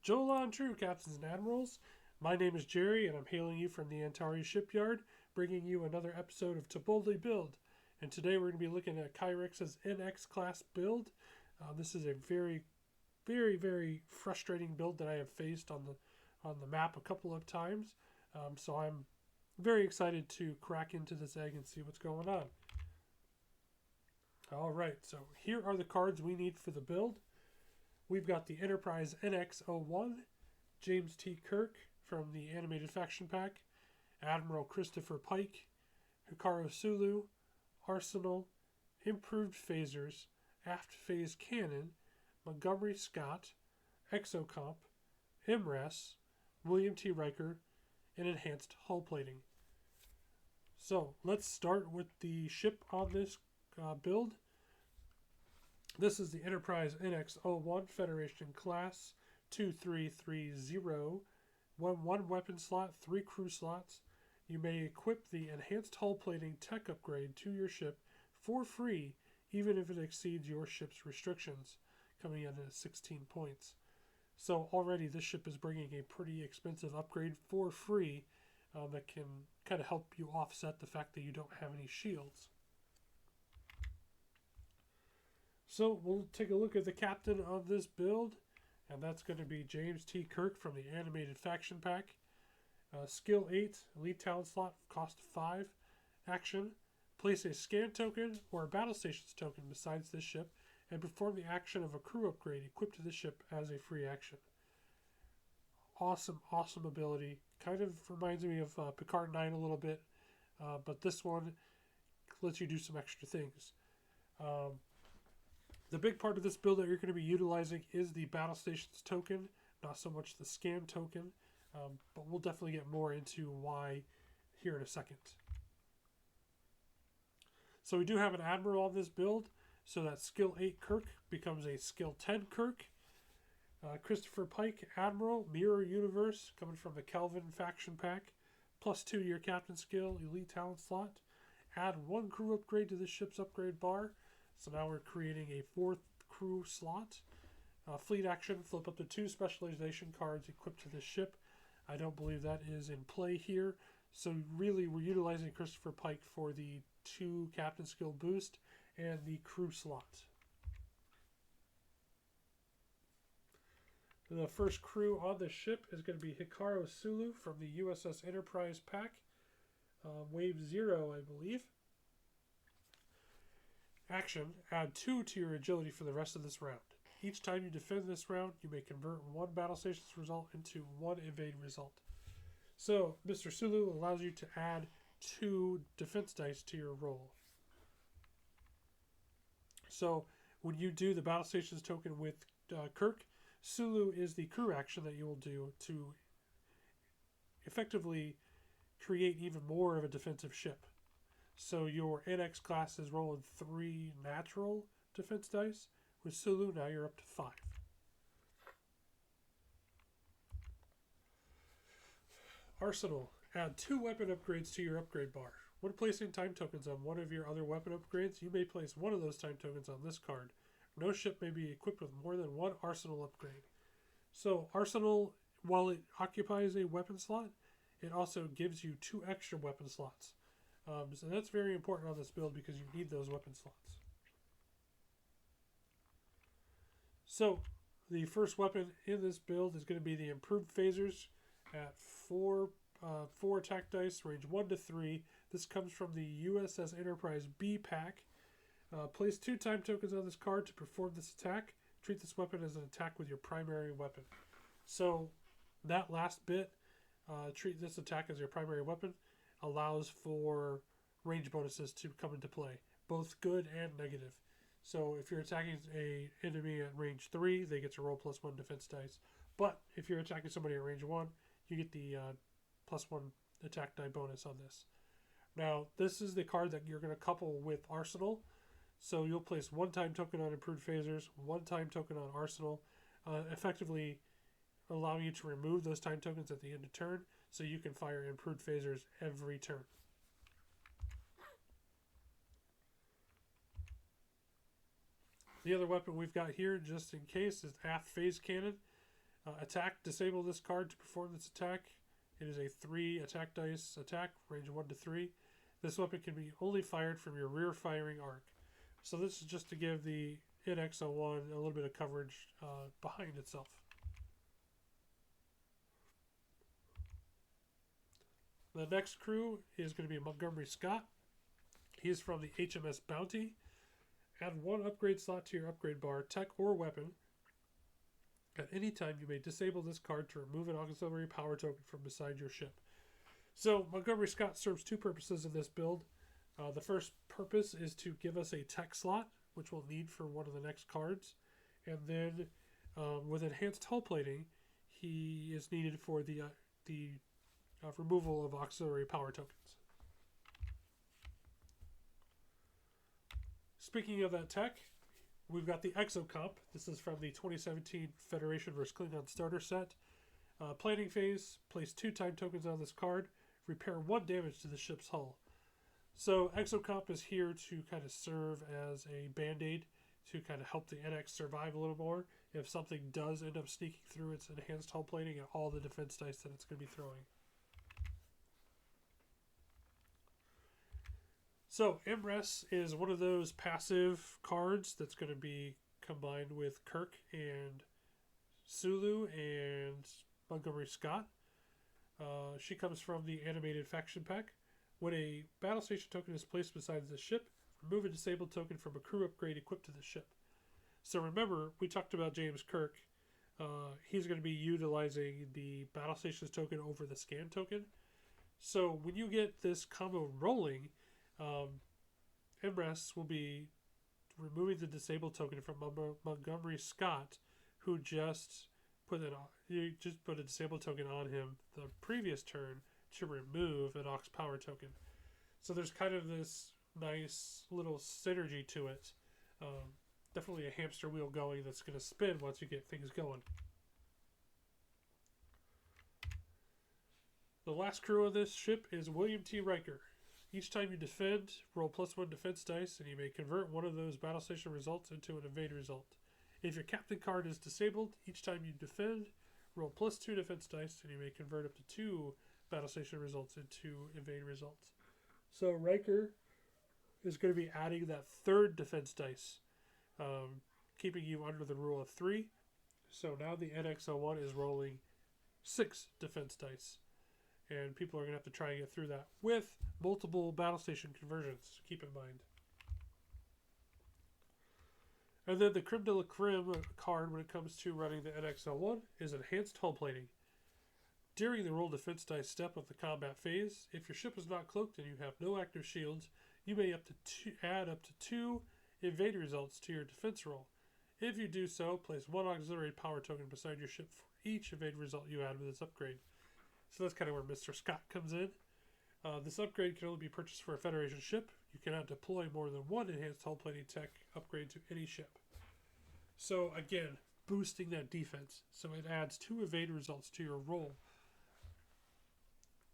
Jolan True, Captains and Admirals. My name is Jerry, and I'm hailing you from the Antari shipyard, bringing you another episode of To Boldy Build. And today we're going to be looking at Kyrix's NX class build. This is a very frustrating build that I have faced on the map a couple of times. So I'm very excited to crack into this egg and see what's going on. Alright, so here are the cards we need for the build. We've got the Enterprise NX-01, James T. Kirk from the Animated Faction Pack, Admiral Christopher Pike, Hikaru Sulu, Arsenal, Improved Phasers, Aft Phase Cannon, Montgomery Scott, Exocomp, MRES, William T. Riker, and Enhanced Hull Plating. So let's start with the ship on this build. This is the Enterprise NX-01 Federation Class 2330. One weapon slot, 3 crew slots. You may equip the Enhanced Hull Plating tech upgrade to your ship for free, even if it exceeds your ship's restrictions, coming in at 16 points. So already this ship is bringing a pretty expensive upgrade for free that can kind of help you offset the fact that you don't have any shields. So we'll take a look at the captain of this build, and that's going to be James T. Kirk from the Animated Faction Pack. Skill 8, Elite Talent Slot, cost 5. Action, place a scan token or a battle stations token besides this ship, and perform the action of a crew upgrade equipped to the ship as a free action. Awesome ability. Kind of reminds me of Picard 9 a little bit, but this one lets you do some extra things. The big part of this build that you're going to be utilizing is the battle stations token, not so much the scan token, but we'll definitely get more into why here in a second. So we do have an Admiral on this build, so that Skill 8 Kirk becomes a Skill 10 Kirk. Christopher Pike, Admiral, Mirror Universe, coming from the Kelvin Faction Pack, +2 to your Captain Skill, Elite Talent Slot. Add 1 crew upgrade to the ship's upgrade bar. So now we're creating a 4th crew slot. Fleet action, flip up to 2 specialization cards equipped to this ship. I don't believe that is in play here. So really we're utilizing Christopher Pike for the 2 Captain Skill boost and the crew slot. The first crew on the ship is going to be Hikaru Sulu from the USS Enterprise Pack. Wave 0, I believe. Action, add 2 to your agility for the rest of this round. Each time you defend this round, you may convert 1 battle stations result into 1 evade result. So, Mr. Sulu allows you to add 2 defense dice to your roll. So, when you do the battle stations token with Kirk, Sulu is the crew action that you will do to effectively create even more of a defensive ship. So your NX class is rolling 3 natural defense dice. With Sulu, now you're up to 5. Arsenal. Add 2 weapon upgrades to your upgrade bar. When placing time tokens on one of your other weapon upgrades, you may place one of those time tokens on this card. No ship may be equipped with more than 1 Arsenal upgrade. So Arsenal, while it occupies a weapon slot, it also gives you 2 extra weapon slots. So that's very important on this build because you need those weapon slots. So the first weapon in this build is going to be the Improved Phasers at 4 attack dice, range 1 to 3. This comes from the USS Enterprise B pack. Place 2 time tokens on this card to perform this attack. Treat this weapon as an attack with your primary weapon. So that last bit, treat this attack as your primary weapon, allows for range bonuses to come into play, both good and negative. So if you're attacking an enemy at range 3, they get to roll +1 defense dice. But if you're attacking somebody at range 1, you get the +1 attack die bonus on this. Now, this is the card that you're going to couple with Arsenal. So you'll place 1 time token on Improved Phasers, 1 time token on Arsenal, effectively allowing you to remove those time tokens at the end of turn, so you can fire Improved Phasers every turn. The other weapon we've got here, just in case, is Aft Phase Cannon. Attack, disable this card to perform this attack. It is a 3 attack dice attack, range 1 to 3. This weapon can be only fired from your rear firing arc. So this is just to give the NX-01 a little bit of coverage behind itself. The next crew is going to be Montgomery Scott. He is from the HMS Bounty. Add 1 upgrade slot to your upgrade bar, tech or weapon. At any time, you may disable this card to remove an auxiliary power token from beside your ship. So Montgomery Scott serves 2 purposes in this build. The first purpose is to give us a tech slot, which we'll need for one of the next cards. And then with enhanced hull plating, he is needed for the removal of auxiliary power tokens. Speaking of that tech, we've got the Exocomp. This is from the 2017 Federation vs. Klingon starter set. Planning phase, place 2 time tokens on this card. Repair 1 damage to the ship's hull. So Exocomp is here to kind of serve as a band-aid to kind of help the NX survive a little more if something does end up sneaking through its enhanced hull plating and all the defense dice that it's going to be throwing. So MRES is one of those passive cards that's going to be combined with Kirk and Sulu and Montgomery Scott. She comes from the animated faction pack. When a battle station token is placed beside the ship, remove a disabled token from a crew upgrade equipped to the ship. So remember, we talked about James Kirk. He's going to be utilizing the battle stations token over the scan token. So when you get this combo rolling, MRES will be removing the disabled token from Montgomery Scott, who just put a disabled token on him the previous turn to remove an aux power token. So there's kind of this nice little synergy to it. Definitely a hamster wheel going that's going to spin once you get things going. The last crew of this ship is William T. Riker. Each time you defend, roll +1 defense dice, and you may convert one of those battle station results into an evade result. If your captain card is disabled, each time you defend, roll +2 defense dice, and you may convert up to 2 battle station results into evade results. So Riker is going to be adding that 3rd defense dice, keeping you under the rule of 3. So now the NX-01 is rolling 6 defense dice. And people are going to have to try and get through that with multiple battle station conversions, keep in mind. And then the creme de la creme card when it comes to running the NX-01 is enhanced hull plating. During the roll defense dice step of the combat phase, if your ship is not cloaked and you have no active shields, you may add up to 2 evade results to your defense roll. If you do so, place 1 auxiliary power token beside your ship for each evade result you add with this upgrade. So that's kind of where Mr. Scott comes in. This upgrade can only be purchased for a Federation ship. You cannot deploy more than 1 enhanced hull plating tech upgrade to any ship. So again, boosting that defense. So it adds 2 evade results to your roll.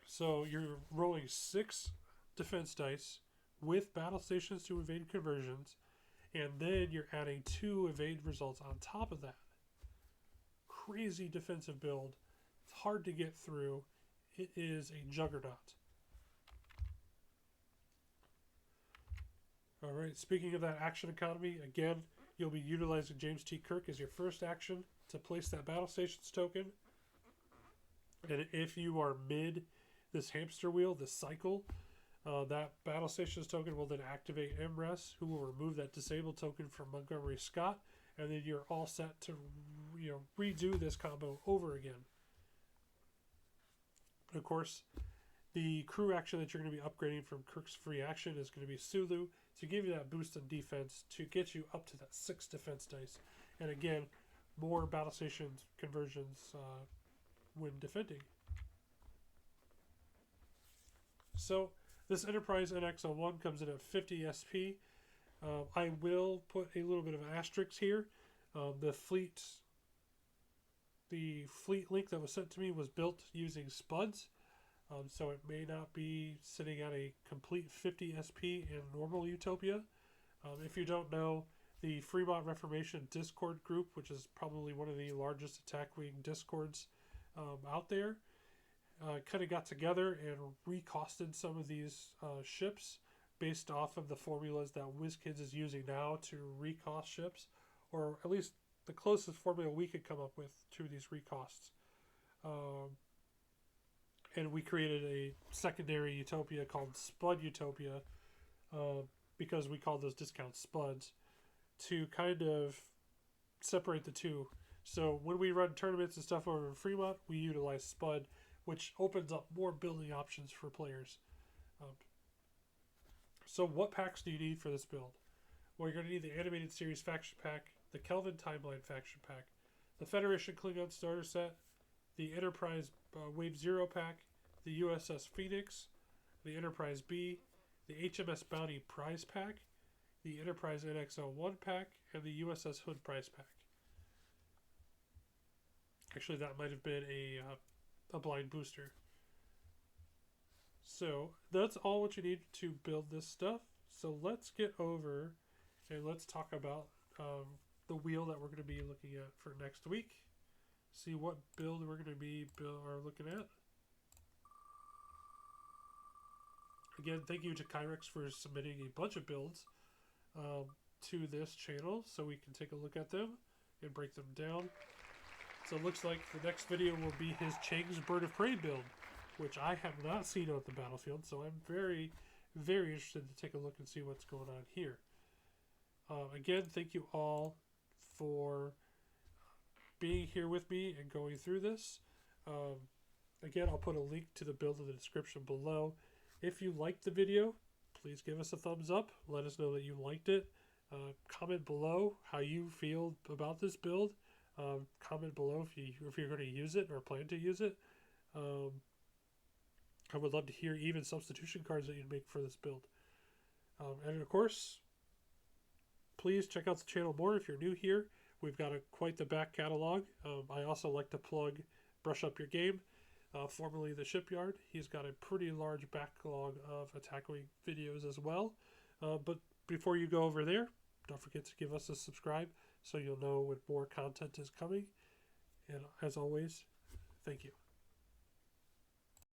So you're rolling 6 defense dice with battle stations to evade conversions, and then you're adding 2 evade results on top of that. Crazy defensive build. It's hard to get through. It is a juggernaut. Alright, speaking of that action economy, again, you'll be utilizing James T. Kirk as your first action to place that battle stations token. And if you are mid this hamster wheel, this cycle, that battle stations token will then activate MRES, who will remove that disabled token from Montgomery Scott, and then you're all set to redo this combo over again. Of course, the crew action that you're going to be upgrading from Kirk's free action is going to be Sulu to give you that boost in defense to get you up to that 6 defense dice. And again, more battle station conversions when defending. So this Enterprise NX-01 comes in at 50 SP. I will put a little bit of an asterisk here. The fleet link that was sent to me was built using spuds, so it may not be sitting at a complete 50 SP in normal Utopia. If you don't know, the Fremont Reformation Discord group, which is probably one of the largest attack wing discords out there, kind of got together and recosted some of these ships based off of the formulas that WizKids is using now to recost ships, or at least the closest formula we could come up with to these recosts. And we created a secondary utopia called Spud Utopia, because we call those discounts Spuds, to kind of separate the two. So when we run tournaments and stuff over in Fremont, we utilize Spud, which opens up more building options for players. So what packs do you need for this build? Well, you're going to need the Animated Series Faction Pack, the Kelvin Timeline Faction Pack, the Federation Klingon Starter Set, the Enterprise Wave 0 Pack, the USS Phoenix, the Enterprise B, the HMS Bounty Prize Pack, the Enterprise NX-01 Pack, and the USS Hood Prize Pack. Actually, that might have been a blind booster. So that's all what you need to build this stuff. So let's get over and let's talk about the wheel that we're going to be looking at for next week. See what build we're going to be looking at. Again, thank you to Kyrix for submitting a bunch of builds to this channel so we can take a look at them and break them down. So it looks like the next video will be his Chang's Bird of Prey build, which I have not seen on the battlefield, so I'm very, very interested to take a look and see what's going on here. Again, thank you all for being here with me and going through this. Again, I'll put a link to the build in the description below. If you liked the video, please give us a thumbs up. Let us know that you liked it. Comment below how you feel about this build. Comment below if you're going to use it or plan to use it. I would love to hear even substitution cards that you'd make for this build. And of course, please check out the channel more if you're new here. We've got quite the back catalog. I also like to plug Brush Up Your Game, formerly The Shipyard. He's got a pretty large backlog of attack wing videos as well. But before you go over there, don't forget to give us a subscribe so you'll know when more content is coming. And as always, thank you.